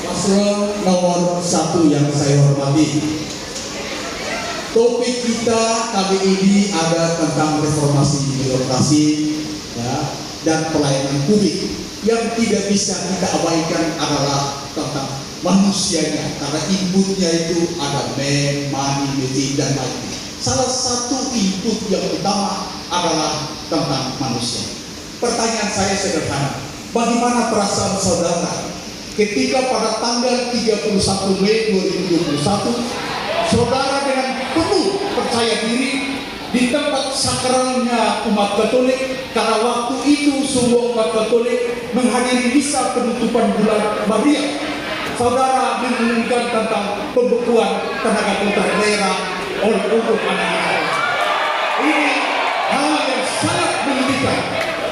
Paslon nomor 1 yang saya hormati, topik kita kali ini ada tentang reformasi birokrasi ya, dan pelayanan publik. Yang tidak bisa kita abaikan adalah tentang manusianya, karena inputnya itu ada money, meeting, dan lain-lain. Salah satu input yang utama adalah tentang manusia. Pertanyaan saya sederhana, bagaimana perasaan saudara ketika pada tanggal 31 Mei 2021 saudara dengan penuh percaya diri di tempat sakralnya umat Katolik, karena waktu itu semua umat Katolik menghadiri misa penutupan bulan Maria, saudara mengumumkan tentang pembekuan tenaga kontrak daerah untuk anak-anak. Ini hal yang sangat menyedihkan,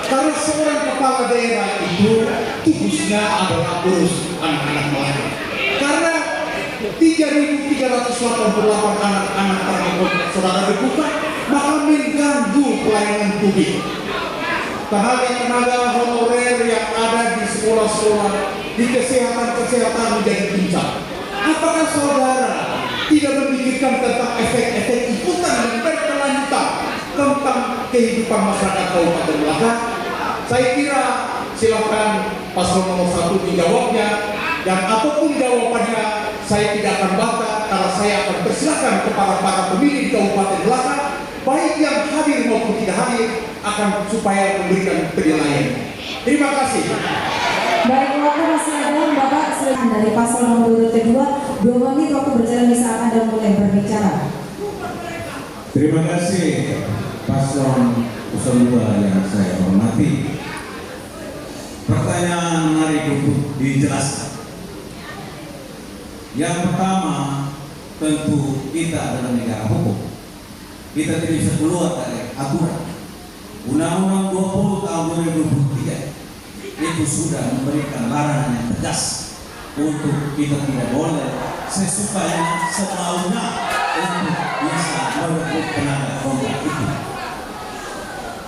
karena seorang kepala daerah itu tugasnya adalah urus anak-anak mereka. Karena 3.388 anak-anak tenaga kontrak saudara dibuka, maka mengganggu pelayanan publik. Tenaga honorer yang ada di sekolah-sekolah, di kesehatan menjadi pincang. Apakah saudara tidak memikirkan tentang efek-efek ikutan dan berkelanjutan tentang kehidupan masyarakat Kabupaten Melaka? Saya kira silakan paslon nomor 1 menjawabnya, dan apapun jawabannya saya tidak akan bantah, karena saya akan persilakan kepada para pemilih di Kabupaten Melaka, baik yang hadir maupun tidak hadir, akan supaya memberikan penilaian. Terima kasih. Baik, waktu masih ada, Bapak silakan dari paslon nomor urut kedua, 2 menit waktu berjalan di saat Anda mulai berbicara. Terima kasih paslon 2 yang saya hormati. Pertanyaan menarik untuk dijelaskan. Yang pertama, tentu kita adalah negara hukum. Kita tidak bisa keluar dari aturan. Undang-Undang 20 tahun 2023 itu sudah memberikan larangan yang tegas untuk kita tidak boleh sesukanya, semaunya untuk bisa merekrut tenaga kontrak itu.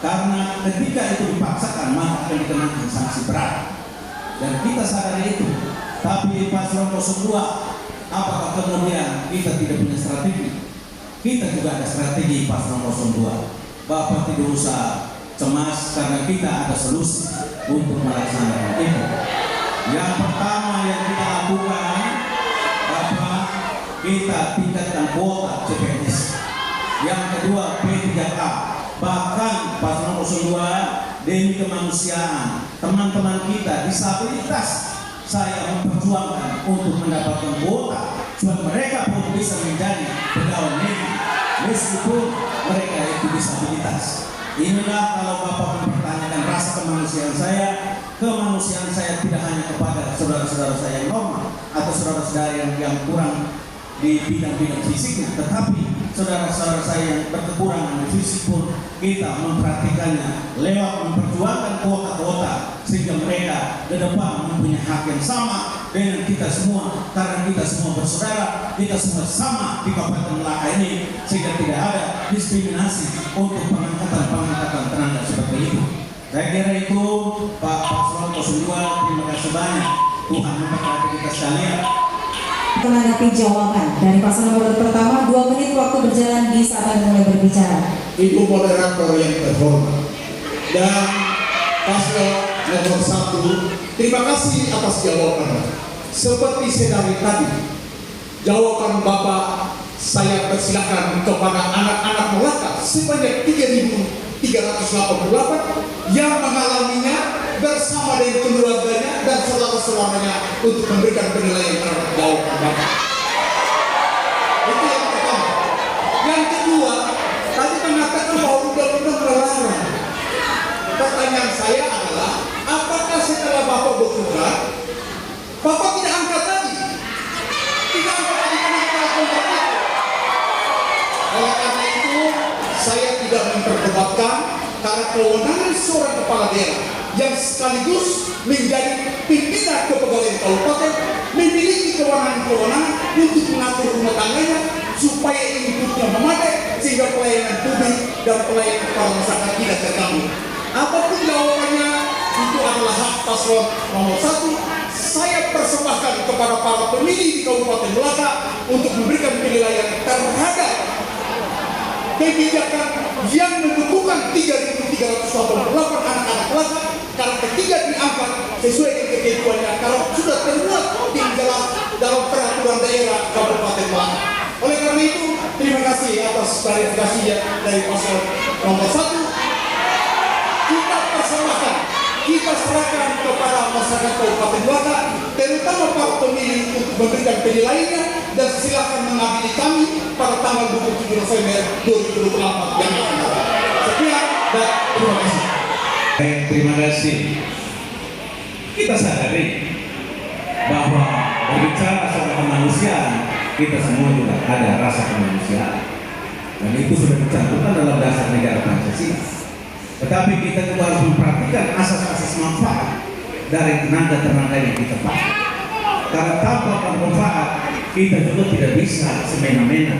Karena ketika itu dipaksakan, maka akan dikenakan sanksi berat, dan kita sadari itu. Tapi di paslon 02, apakah kemudian kita tidak punya strategi? Kita juga ada strategi paslon 02. Bapak tidak usah cemas, karena kita ada solusi untuk melaksanakan itu. Yang pertama yang kita lakukan, Bapak, kita tingkatkan kuota CPNS. Yang kedua, P3K. Bahkan paslon 02 demi kemanusiaan, teman-teman kita disabilitas, saya memperjuangkan untuk mendapatkan kuota supaya mereka pun bisa menjadi pegawai negeri meskipun mereka itu disabilitas. Inilah kalau Bapak mempertanyakan rasa kemanusiaan saya tidak hanya kepada saudara-saudara saya yang normal atau saudara-saudara yang kurang di bidang-bidang fisiknya, tetapi saudara-saudara saya yang berkekurangan di fisik pun kita memperhatikannya lewat memperjuangkan kuota-kuota, sehingga mereka ke depan mempunyai hak yang sama dengan kita semua, karena kita semua bersaudara, kita semua sama di Kabupaten Melaka ini, sehingga tidak ada diskriminasi untuk pengangkatan tenaga seperti itu. Saya kira itu Pak Paslon 02, terima kasih banyak. Tuhan memberkati kita sekalian. Menanggapi jawaban dari paslon nomor pertama, 2 menit waktu berjalan di saat Anda mulai berbicara. Ibu moderator yang terhormat dan paslon nomor 1, terima kasih atas jawabannya. Seperti sedari tadi, jawaban Bapak saya persilakan kepada anak-anak Melaka sebanyak 3.388 yang mengalaminya bersama dengan keluarganya dan saudara-saudaranya untuk memberikan penilaian terhadap jawaban Bapak. Itu yang pertama. Yang kedua, tadi mengatakan bahwa undang-undang melarang. Pertanyaan saya adalah, apakah setelah Bapak bertugas, Bapak tidak angkat lagi? Tidak angkat lagi kenapa kontrak itu? Oleh karena itu, saya tidak memperdebatkan, karena kewenangan seorang kepala daerah yang sekaligus menjadi pimpinan kepegawaian kabupaten memiliki kewenangan-kewenangan untuk mengatur rumah tangganya supaya inputnya memadai, sehingga pelayanan publik dan pelayanan kepada masyarakat tidak terganggu. Apapun jawabannya, itu adalah hak paslon nomor 1. saya persembahkan kepada para pemilih di Kabupaten Melaka untuk memberikan penilaian terhadap kebijakan yang mendukungan 3.388 anak-anak Melaka karena ketiga diangkat sesuai dengan ketentuannya karena sudah termuat di dalam peraturan daerah Kabupaten Melaka. Oleh karena itu, terima kasih atas klarifikasinya dari pasal nomor 1. Kita persembahkan, kita serahkan kepada masyarakat Kabupaten Melaka, terutama para pemilih untuk memberikan penilaiannya dan silakan mengambil kami pada tanggal 27 November 2024 yang akan datang. Sekian dan terima kasih. Baik, terima kasih. Kita sadari bahwa berbicara soal kemanusiaan, kita semua juga ada rasa kemanusiaan, dan itu sudah dicantumkan dalam dasar negara Pancasila. Tetapi kita juga harus memperhatikan asas-asas manfaat dari tenaga-tenaga yang kita pakai. Karena tanpa manfaat, kita juga tidak bisa semena-mena.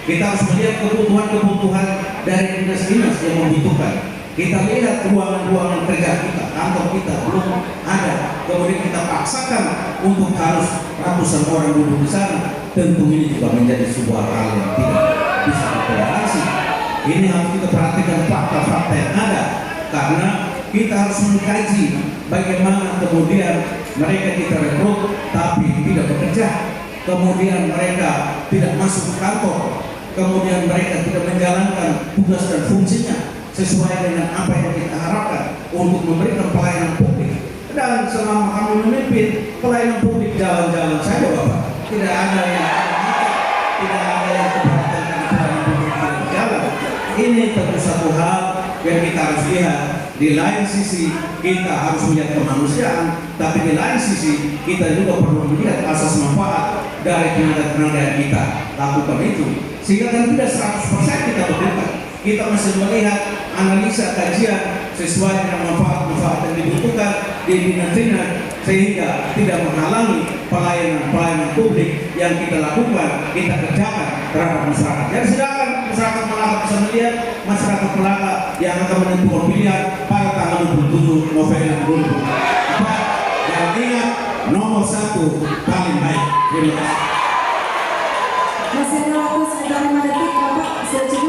Kita harus melihat kebutuhan-kebutuhan dari dinas-dinas yang membutuhkan. Kita lihat ruangan-ruangan kerja kita, kantor kita belum ada. Kemudian kita paksakan untuk harus ratusan orang duduk di sana. Tentu ini juga menjadi sebuah hal yang tidak bisa ditoleransi. Ini harus kita perhatikan fakta-fakta yang ada, karena kita harus mengkaji bagaimana kemudian mereka kita rekrut tapi tidak bekerja, kemudian mereka tidak masuk ke kantor, kemudian mereka tidak menjalankan tugas dan fungsinya sesuai dengan apa yang kita harapkan untuk memberikan pelayanan publik. Dan selama kami memimpin pelayanan publik jalan-jalan saja, Bapak, tidak ada yang tidak ada yang keberatan pelayanan publik tidak jalan. Ini tentu satu hal yang kita harus lihat. Di lain sisi kita harus melihat kemanusiaan, tapi di lain sisi kita juga perlu melihat asas manfaat dari tenaga-tenaga yang kita lakukan itu. Sehingga kan tidak 100% kita berikan. Kita masih melihat analisa kajian sesuai dengan manfaat-manfaat yang dibutuhkan di dinas-dinas, sehingga tidak menghalangi pelayanan-pelayanan publik yang kita lakukan, kita kerjakan terhadap masyarakat. Jadi silakan masyarakat Melaka bisa melihat masyarakat Melaka yang akan menentukan pilihan pada tanggal 27 November 2024. Dan ingat, nomor 1 paling baik. Terima kasih. Masih ada waktu sekitar 5 detik, Bapak. Sudah cukup.